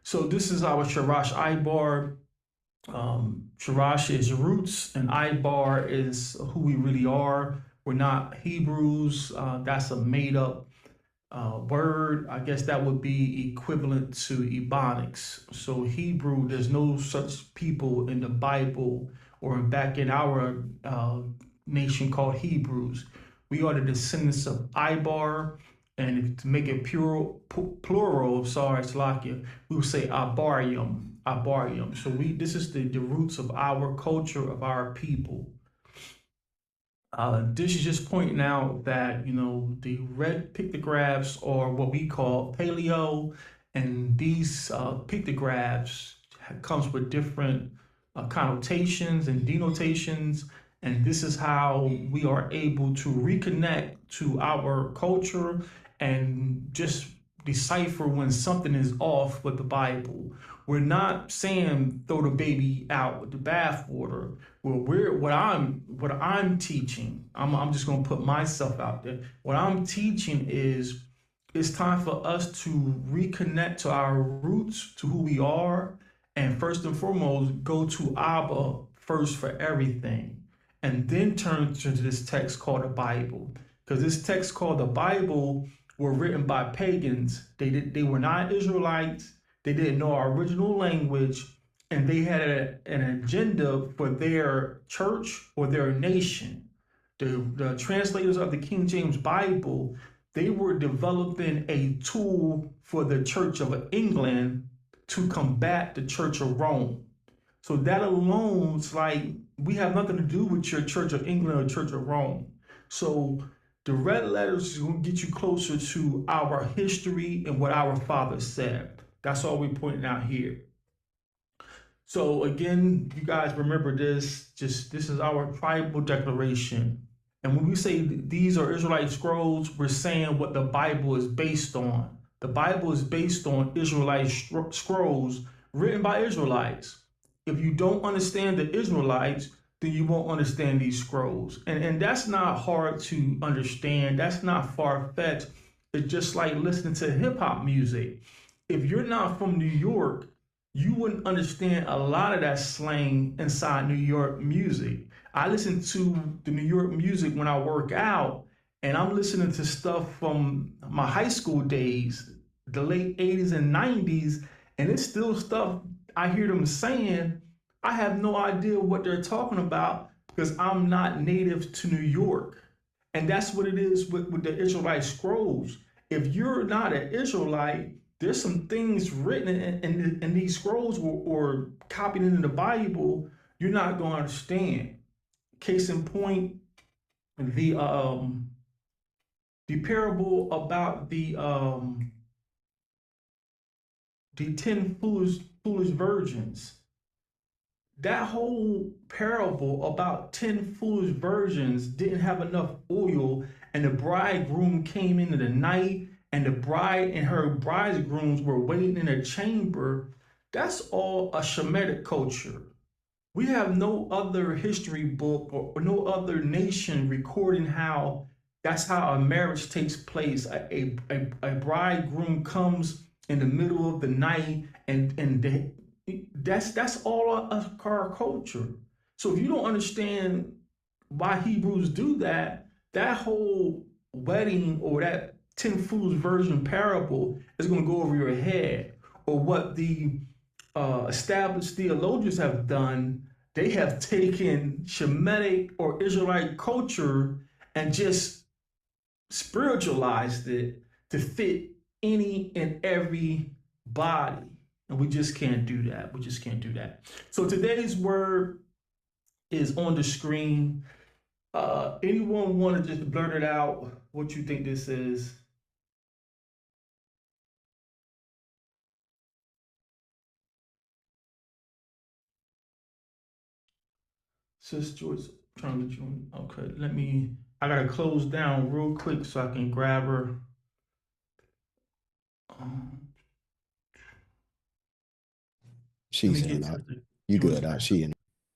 So this is our Sharash Ibar. Sharash is roots, and Ibar is who we really are. We're not Hebrews. That's a made up word. I guess that would be equivalent to Ebonics. So Hebrew, there's no such people in the Bible or back in our nation called Hebrews. We are the descendants of Ibar, and if, to make it plural, sorry, Slakia, we would say Ibaryam, Ibaryam. So this is the roots of our culture, of our people. This is just pointing out that, the red pictographs are what we call paleo, and these pictographs comes with different connotations and denotations, and this is how we are able to reconnect to our culture and just decipher when something is off with the Bible. We're not saying throw the baby out with the bathwater. Well, what I'm teaching. I'm just gonna put myself out there. What I'm teaching is it's time for us to reconnect to our roots, to who we are, and first and foremost, go to Abba first for everything, and then turn to this text called the Bible. Because this text called the Bible were written by pagans. They were not Israelites. They didn't know our original language, and they had an agenda for their church or their nation. The translators of the King James Bible, they were developing a tool for the Church of England to combat the Church of Rome. So that alone is like, we have nothing to do with your Church of England or Church of Rome. So the red letters is going to get you closer to our history and what our fathers said. That's all we're pointing out here. So again, you guys remember this. This is our tribal declaration. And when we say these are Israelite scrolls, we're saying what the Bible is based on. The Bible is based on Israelite scrolls written by Israelites. If you don't understand the Israelites, then you won't understand these scrolls. And that's not hard to understand. That's not far-fetched. It's just like listening to hip hop music. If you're not from New York, you wouldn't understand a lot of that slang inside New York music. I listen to the New York music when I work out, and I'm listening to stuff from my high school days, the late 80s and 90s, and it's still stuff I hear them saying. I have no idea what they're talking about because I'm not native to New York. And that's what it is with the Israelite scrolls. If you're not an Israelite, there's some things written in these scrolls or copied into the Bible you're not going to understand. Case in point, the parable about the 10 foolish virgins. That whole parable about 10 foolish virgins didn't have enough oil, and the bridegroom came into the night, and the bride and her bridegrooms were waiting in a chamber. That's all a Shemitic culture. We have no other history book or no other nation recording how that's how a marriage takes place. A bridegroom comes in the middle of the night, and that's all our culture. So if you don't understand why Hebrews do that, that whole wedding or that 10 fools virgin parable is going to go over your head. Or what the established theologians have done, they have taken Shemitic or Israelite culture and just spiritualized it to fit any and every body. And we just can't do that. We just can't do that. So today's word is on the screen. Anyone want to just blurt it out what you think this is? Sis Joyce trying to join. Okay, I gotta close down real quick so I can grab her. Um, Let me She's in. get to You Joyce good? back. She in.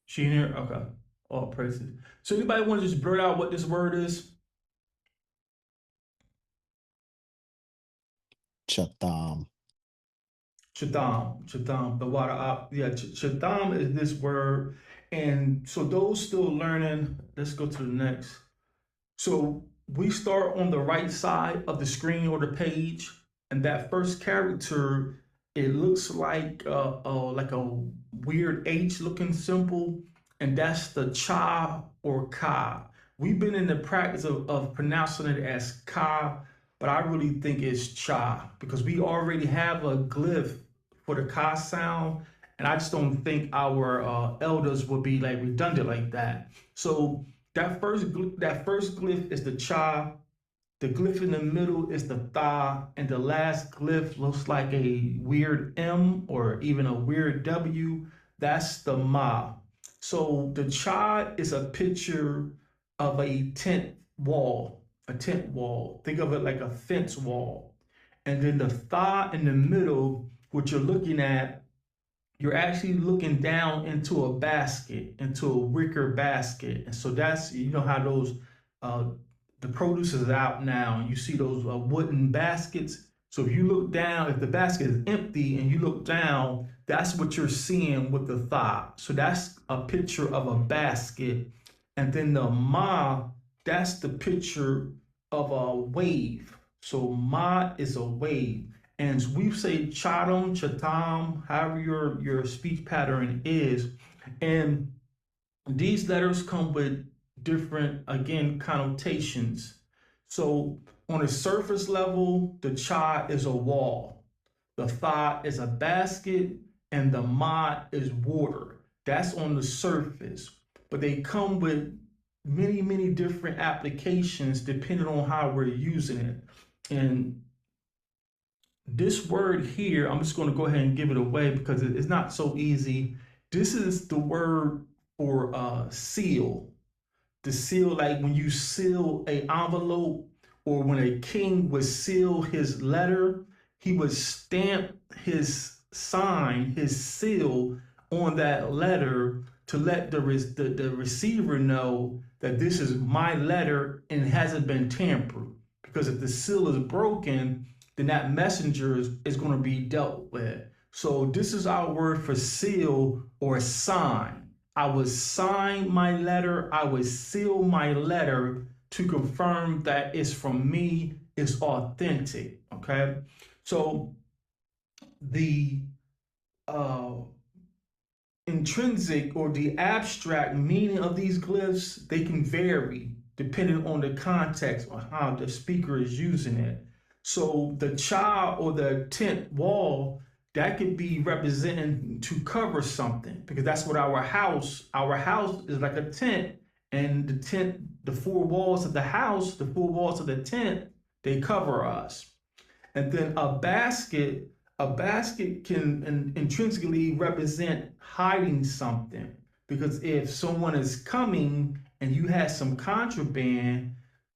She in here? Okay. All praises. So anybody want to just blurt out what this word is? Chatam. Chatam, the water up. Yeah, Chatam is this word. And so those still learning, let's go to the next. So we start on the right side of the screen or the page, and that first character, it looks like a weird H looking symbol, and that's the cha or ka. We've been in the practice of pronouncing it as ka, but I really think it's cha because we already have a glyph for the ka sound, and I just don't think our elders would be like redundant like that. So that first glyph is the cha. The glyph in the middle is the tha, and the last glyph looks like a weird M or even a weird W. That's the ma. So the cha is a picture of a tent wall, a tent wall. Think of it like a fence wall. And then the tha in the middle, what you're looking at, you're actually looking down into a basket, into a wicker basket. And so that's, you know how those, uh, the produce is out now, and you see those wooden baskets. So if you look down, if the basket is empty and you look down, that's what you're seeing with the thigh. So that's a picture of a basket. And then the ma, that's the picture of a wave. So ma is a wave. And we say Chatham, Chatham, however your speech pattern is. And these letters come with different, again, connotations. So on a surface level, the cha is a wall, the tha is a basket, and the ma is water. That's on the surface. But they come with many, many different applications depending on how we're using it. And this word here, I'm just going to go ahead and give it away because it's not so easy. This is the word for seal. The seal, like when you seal a envelope, or when a king would seal his letter, he would stamp his sign, his seal on that letter to let the receiver know that this is my letter and it hasn't been tampered. Because if the seal is broken, then that messenger is going to be dealt with. So this is our word for seal or sign. I would sign my letter, I would seal my letter to confirm that it's from me, it's authentic, okay? So the uh, intrinsic or the abstract meaning of these glyphs, they can vary depending on the context or how the speaker is using it. So the cha or the tent wall, that could be representing to cover something, because that's what our house is like a tent, and the tent, the four walls of the house, the four walls of the tent, they cover us. And then a basket can intrinsically represent hiding something, because if someone is coming and you have some contraband,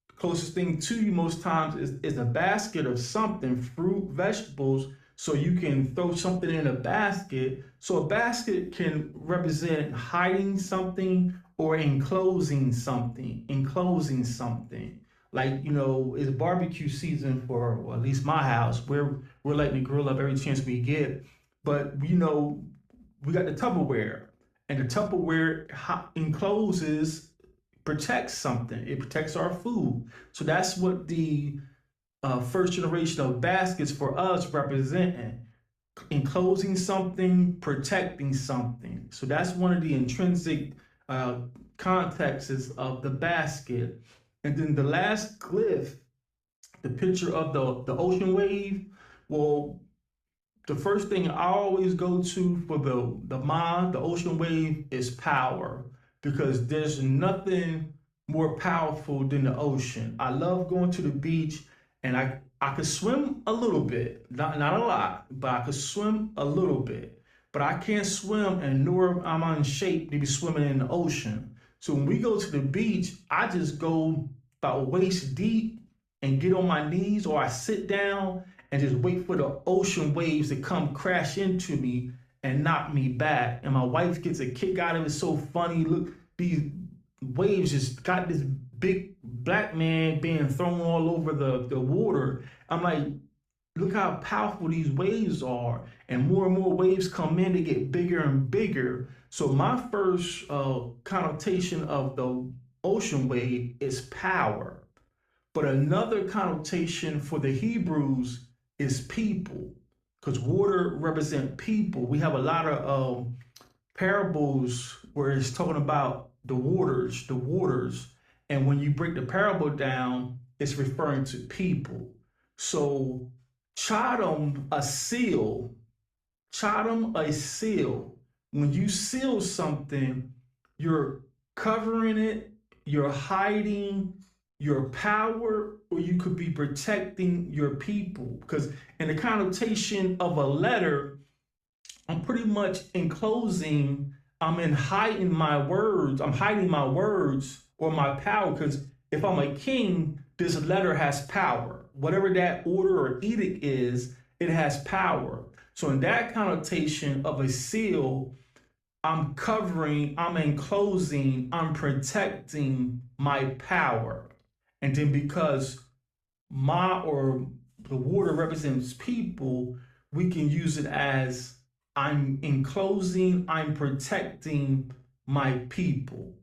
the closest thing to you most times is a basket of something, fruit, vegetables, so you can throw something in a basket. So a basket can represent hiding something or enclosing something, Like, it's barbecue season for, well, at least my house. We're letting the grill up every chance we get. But, we got the Tupperware, and the Tupperware encloses, protects something. It protects our food. So that's what the first generation of baskets for us representing, enclosing something, protecting something. So that's one of the intrinsic contexts of the basket. And then the last glyph, the picture of the ocean wave. Well, the first thing I always go to for the ocean wave, is power, because there's nothing more powerful than the ocean. I love going to the beach, and I could swim a little bit, not a lot, but I could swim a little bit. But I can't swim, and nor am I in shape to be swimming in the ocean. So when we go to the beach, I just go about waist deep and get on my knees, or I sit down and just wait for the ocean waves to come crash into me and knock me back. And my wife gets a kick out of it. So funny. Look, these waves just got this big black man being thrown all over the water. I'm like, look how powerful these waves are, and more waves come in, they get bigger and bigger. So my first connotation of the ocean wave is power, but another connotation for the Hebrews is people, because water represent people. We have a lot of parables where it's talking about the waters, and when you break the parable down, it's referring to people. So Chatham, a seal, Chatham, a seal. When you seal something, you're covering it, you're hiding your power, or you could be protecting your people. Because in the connotation of a letter, I'm pretty much enclosing, I'm in hiding my words, I'm hiding my words or my power, because if I'm a king, this letter has power. Whatever that order or edict is, it has power. So in that connotation of a seal, I'm covering, I'm enclosing, I'm protecting my power. And then because my or the water represents people, we can use it as I'm enclosing, I'm protecting my people.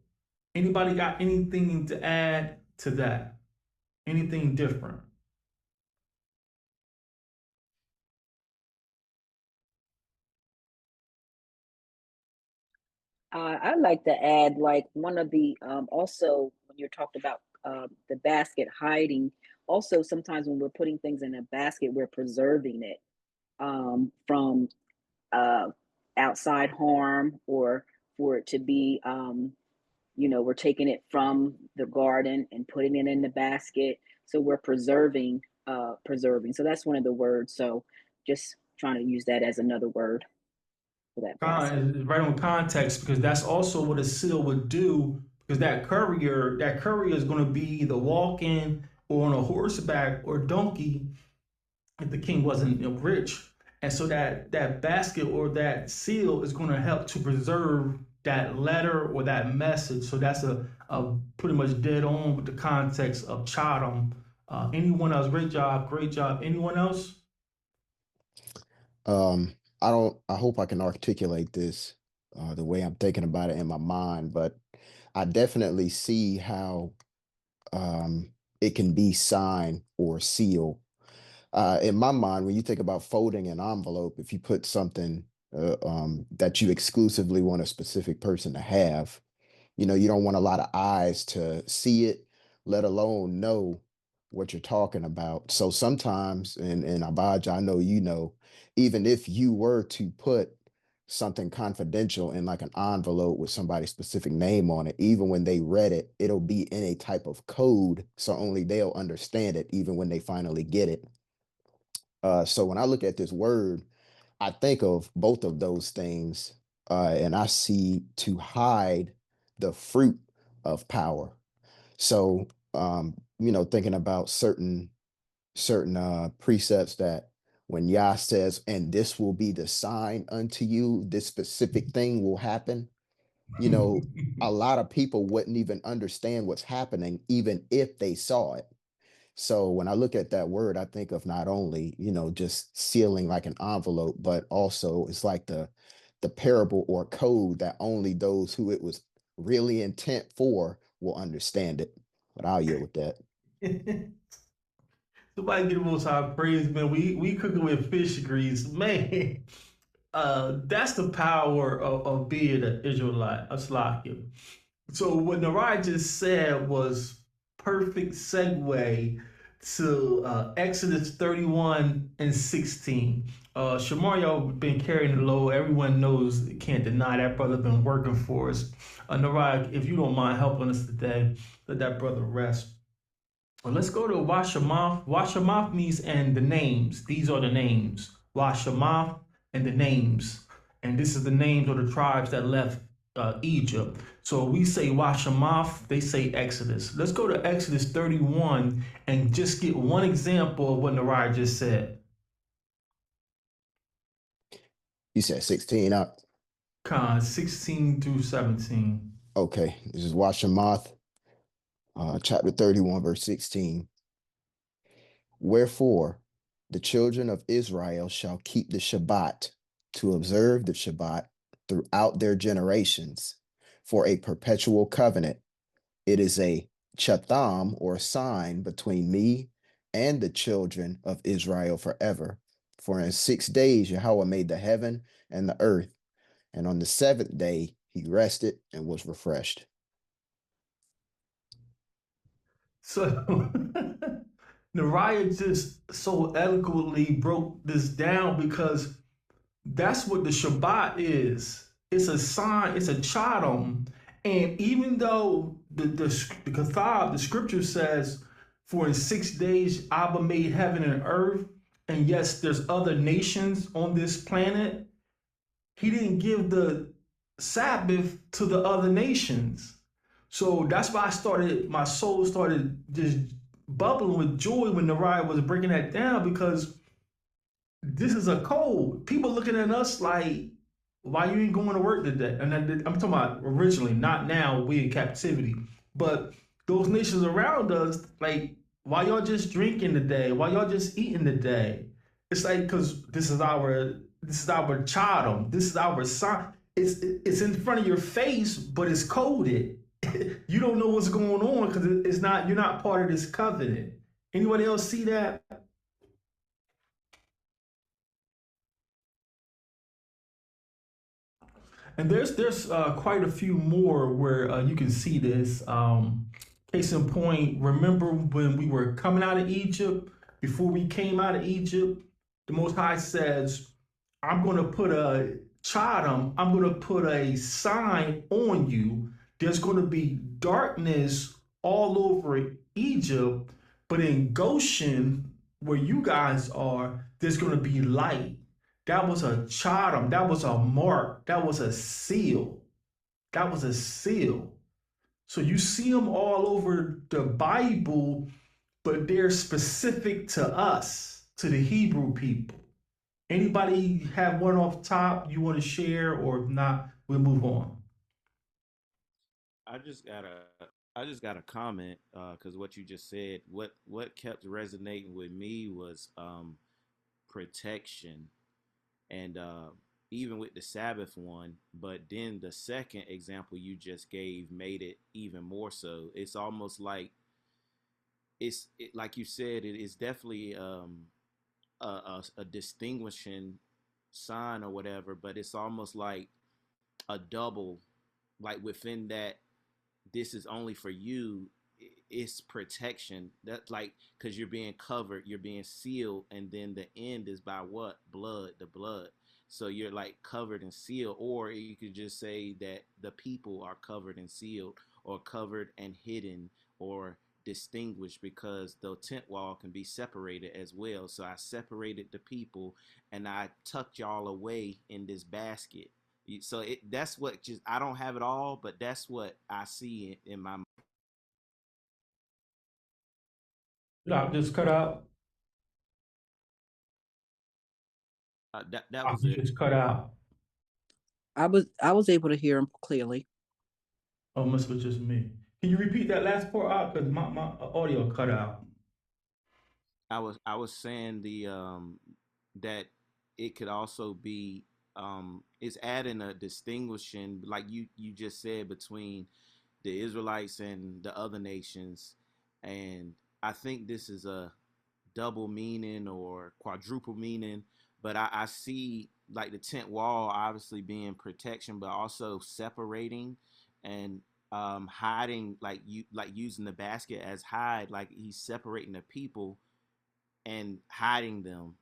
Anybody got anything to add to that? Anything different? I'd like to add, like one of the also when you're talked about the basket hiding. Also, sometimes when we're putting things in a basket, we're preserving it from uh, outside harm, or for it to be, we're taking it from the garden and putting it in the basket. So we're preserving. So that's one of the words. So just trying to use that as another word for that basket. Right on context, because that's also what a seal would do. Because that courier is going to be either walking or on a horseback or donkey, if the king wasn't rich. And so that basket or that seal is going to help to preserve that letter or that message. So that's a pretty much dead on with the context of Chatham. Anyone else? Great job, great job. Anyone else? I don't, I hope I can articulate this the way I'm thinking about it in my mind, but I definitely see how it can be sign or seal. In my mind, when you think about folding an envelope, if you put something that you exclusively want a specific person to have, you don't want a lot of eyes to see it, let alone know what you're talking about. So sometimes, and Abaja, I know even if you were to put something confidential in like an envelope with somebody's specific name on it, even when they read it, it'll be in a type of code, so only they'll understand it, even when they finally get it. So when I look at this word, I think of both of those things, and I see to hide the fruit of power. So, thinking about certain precepts that when Yah says, "And this will be the sign unto you," this specific thing will happen. You know, a lot of people wouldn't even understand what's happening, even if they saw it. So when I look at that word, I think of not only, just sealing like an envelope, but also it's like the parable or code that only those who it was really intent for will understand it. But I'll yield with that. Somebody get the most high praise, man. We cooking with fish grease, man. That's the power of being an Israelite, a Slakia. So what Narai just said was perfect segue to Exodus 31 and 16. Shamario been carrying the load. Everyone knows, can't deny that brother been working for us. Narai, if you don't mind helping us today, let that brother rest. Well, let's go to Washamoth. Washamoth means and the names. These are the names. Washamoth and the names. And this is the names of the tribes that left Egypt. So we say Washamoth, they say Exodus. Let's go to Exodus 31 and just get one example of what Nariah just said. You said 16 up. 16 through 17. Okay. This is Washamoth, chapter 31, verse 16. Wherefore The children of Israel shall keep the Shabbat, to observe the Shabbat throughout their generations, for a perpetual covenant. It is a Chatam, or sign, between me and the children of Israel forever. For in 6 days Yahweh made the heaven and the earth, and on the seventh day he rested and was refreshed. So Nariah just so eloquently broke this down because that's what the Shabbat is. It's a sign, it's a chatham. And even though the Kathab, the scripture says, for in 6 days Abba made heaven and earth, and yes, there's other nations on this planet, he didn't give the Sabbath to the other nations. So that's why my soul started just bubbling with joy when Nariah was breaking that down, because this is a code. People looking at us like, why you ain't going to work today? And I'm talking about originally, not now, we in captivity. But those nations around us, like, why y'all just drinking today? Why y'all just eating today? It's like, because this is our Chatham. This is our sign. It's in front of your face, but it's coded. You don't know what's going on because it's not. You're not part of this covenant. Anybody else see that? And there's quite a few more where you can see this. Case in point, remember when we were coming out of Egypt, before we came out of Egypt, the Most High says, I'm going to put a Chatham, I'm going to put a sign on you. There's going to be darkness all over Egypt, but in Goshen, where you guys are, there's going to be light. That was a charm. That was a mark. That was a seal. That was a seal. So you see them all over the Bible, but they're specific to us, to the Hebrew people. Anybody have one off top you want to share, or if not, we'll move on. I just got a I just got a comment because what you just said, what kept resonating with me was protection, and even with the Sabbath one, but then the second example you just gave made it even more so. It's almost like like you said, it is definitely a distinguishing sign or whatever, but it's almost like a double, like within that this is only for you. It's protection, that like, because you're being covered, you're being sealed, and then the end is by what? Blood, the blood. So you're like covered and sealed, or you could just say that the people are covered and sealed, or covered and hidden, or distinguished, because the tent wall can be separated as well. So I separated the people and I tucked y'all away in this basket. So that's what, just, I don't have it all, but that's what I see in my. Yeah, just cut out. That was You it. just cut out. I was able to hear him clearly. Oh, must be just me. Can you repeat that last part out? Because my audio cut out. I was saying the that it could also be it's adding a distinguishing, like you just said, between the Israelites and the other nations, and I think this is a double meaning or quadruple meaning, but I see like the tent wall obviously being protection, but also separating and hiding, like you like using the basket as hide, like he's separating the people and hiding them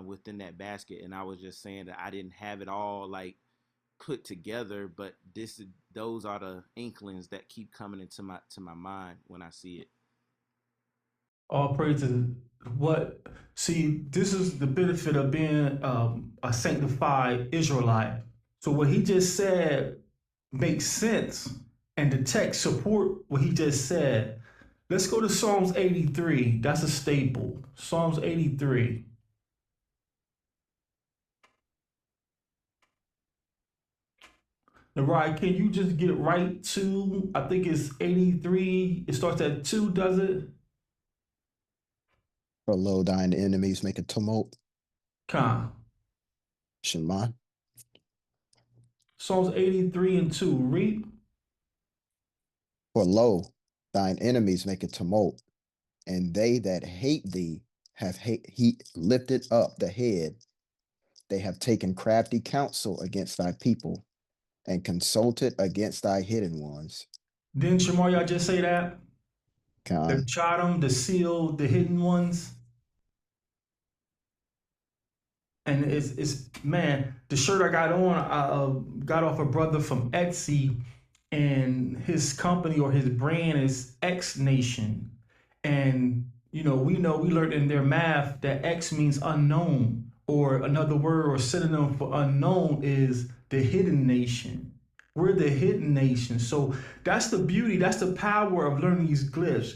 within that basket. And I was just saying that I didn't have it all like put together, but those are the inklings that keep coming into my mind when I see it. All praises. What? See, this is the benefit of being a sanctified Israelite. So what he just said makes sense, and the text support what he just said. Let's go to Psalms 83. That's a staple. Psalms 83. Now, right, can you just get right to? I think it's 83. It starts at 2, does it? For lo, thine enemies make a tumult. Con. Shema. Psalms 83 and 2. Read. For lo, thine enemies make a tumult, and they that hate thee have he lifted up the head. They have taken crafty counsel against thy people and consulted against thy hidden ones. Didn't Shemariah just say that? The Con. Chatam, the seal, the hidden ones. And it's man, the shirt I got on, I got off a brother from Etsy, and his company or his brand is X Nation. And we learned in their math that X means unknown, or another word or synonym for unknown is the hidden nation. We're the hidden nation. So that's the beauty, that's the power of learning these glyphs.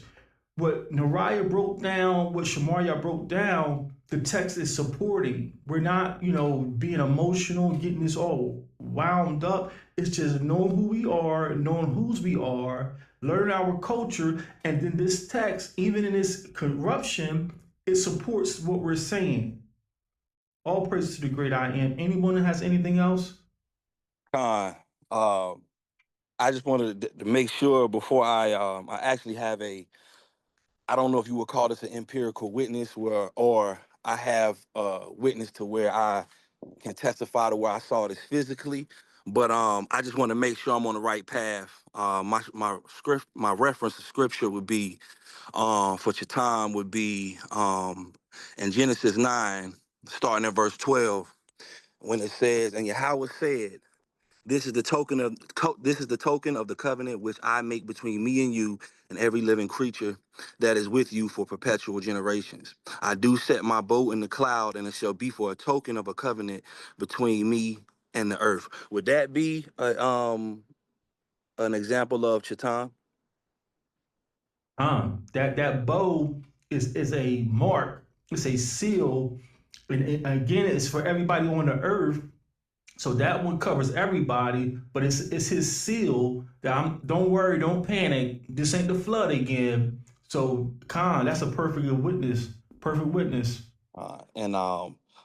What Nariah broke down, what Shemariah broke down, the text is supporting. We're not, being emotional, getting this all wound up. It's just knowing who we are, knowing whose we are, learn our culture, and then this text, even in its corruption, it supports what we're saying. All praise to the great I am. Anyone that has anything else? Con, I just wanted to make sure before I actually have I don't know if you would call this an empirical witness or I have a witness to where I can testify to where I saw this physically, but I just want to make sure I'm on the right path. My reference to scripture would be for Chatam would be in Genesis 9, starting at verse 12, when it says, and Yahweh said, this is the token of the covenant which I make between me and you and every living creature that is with you for perpetual generations. I do set my bow in the cloud, and it shall be for a token of a covenant between me and the earth. Would that be an example of Chatam? That bow is a mark, it's a seal, and again, it's for everybody on the earth. So that one covers everybody, but it's his seal that don't worry, don't panic. This ain't the flood again. So Khan, that's a perfect witness. Perfect witness. And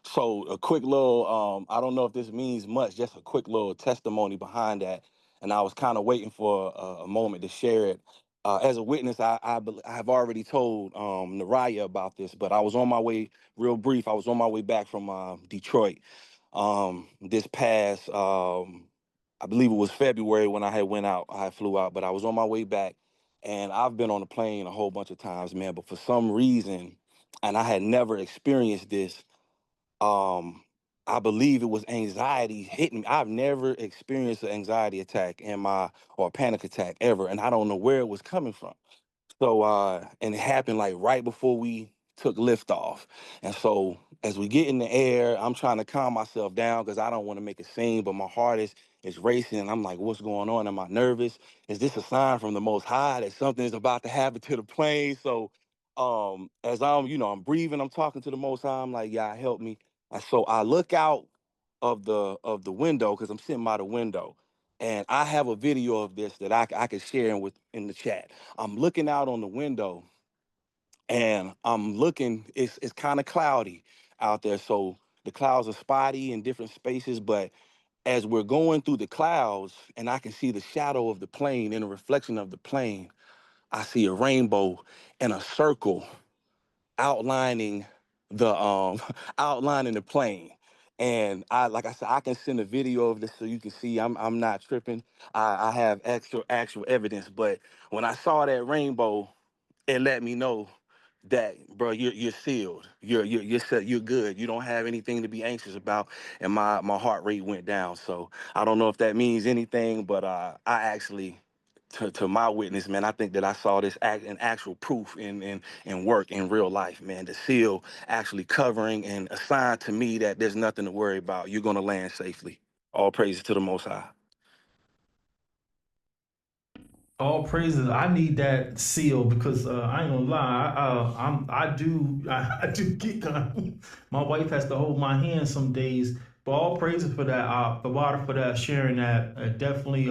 so a quick little, I don't know if this means much, just a quick little testimony behind that. And I was kind of waiting for a moment to share it. As a witness, I have already told Nariah about this, but I was on my way, real brief, I was on my way back from Detroit this past, I believe it was February when I flew out, but I was on my way back. And I've been on a plane a whole bunch of times, man, but for some reason, and I had never experienced this. I believe it was anxiety hitting me. I've never experienced an anxiety attack or a panic attack ever, and I don't know where it was coming from. So and it happened like right before we took liftoff. And so as we get in the air, I'm trying to calm myself down because I don't want to make a scene, but my heart is racing. And I'm like, what's going on? Am I nervous? Is this a sign from the Most High that something is about to happen to the plane? So as I'm breathing, I'm talking to the Most High. I'm like, yeah, help me. And so I look out of the window because I'm sitting by the window. And I have a video of this that I could share in the chat. I'm looking out on the window and I'm looking, it's kind of cloudy out there. So the clouds are spotty in different spaces, but as we're going through the clouds and I can see the shadow of the plane and the reflection of the plane, I see a rainbow and a circle outlining the outlining the plane. And like I said, I can send a video of this so you can see I'm not tripping. I have actual evidence. But when I saw that rainbow, it let me know that, bro, you're sealed. You're set. You're good. You don't have anything to be anxious about. And my heart rate went down. So I don't know if that means anything, but I actually, to my witness, man, I think that I saw this in actual proof in work in real life, man. The seal actually covering and a sign to me that there's nothing to worry about. You're gonna land safely. All praises to the Most High. All praises. I need that seal because I ain't gonna lie. I do get kind. My wife has to hold my hand some days. But all praises for that. The water for that sharing that. Definitely,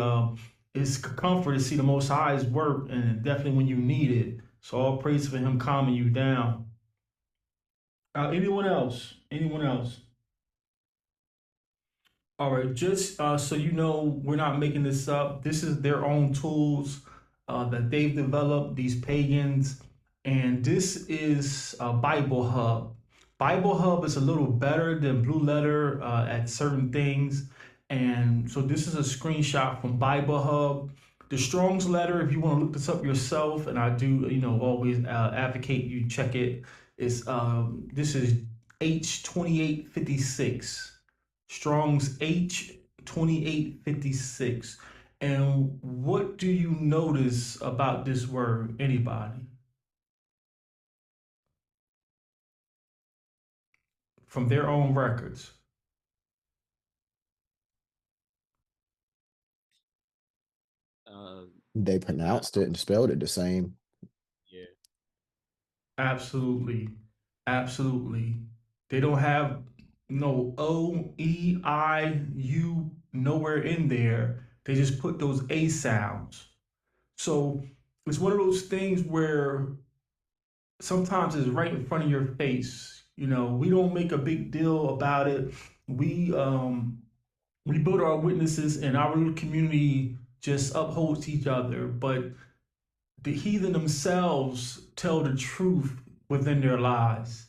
it's a comfort to see the Most High's work, and definitely when you need it. So all praise for Him calming you down. Anyone else? Anyone else? All right, just so you know, we're not making this up. This is their own tools that they've developed, these pagans, and this is Bible Hub. Bible Hub is a little better than Blue Letter at certain things, and so this is a screenshot from Bible Hub. The Strong's Letter, if you want to look this up yourself, and I do, always advocate you check it. Is this is H2856. Strong's H2856. And what do you notice about this word? Anybody? From their own records. Uh, They I, pronounced it and spelled it the same. yeah. Absolutely. Absolutely. They don't have no O, E, I, U nowhere in there. They just put those A sounds. So it's one of those things where sometimes it's right in front of your face. We don't make a big deal about it. We build our witnesses, and our little community just upholds each other. But the heathen themselves tell the truth within their lies.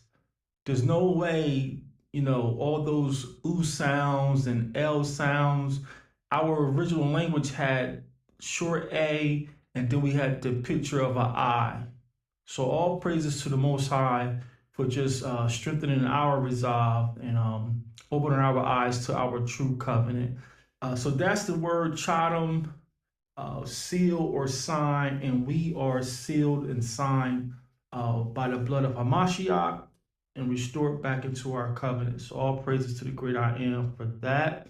There's no way, all those oo sounds and l sounds. Our original language had short a, and then we had the picture of an I. So all praises to the Most High for just strengthening our resolve and opening our eyes to our true covenant. So that's the word Chatham, seal or sign, and we are sealed and signed by the blood of Hamashiach and restored back into our covenant. So all praises to the great I am for that.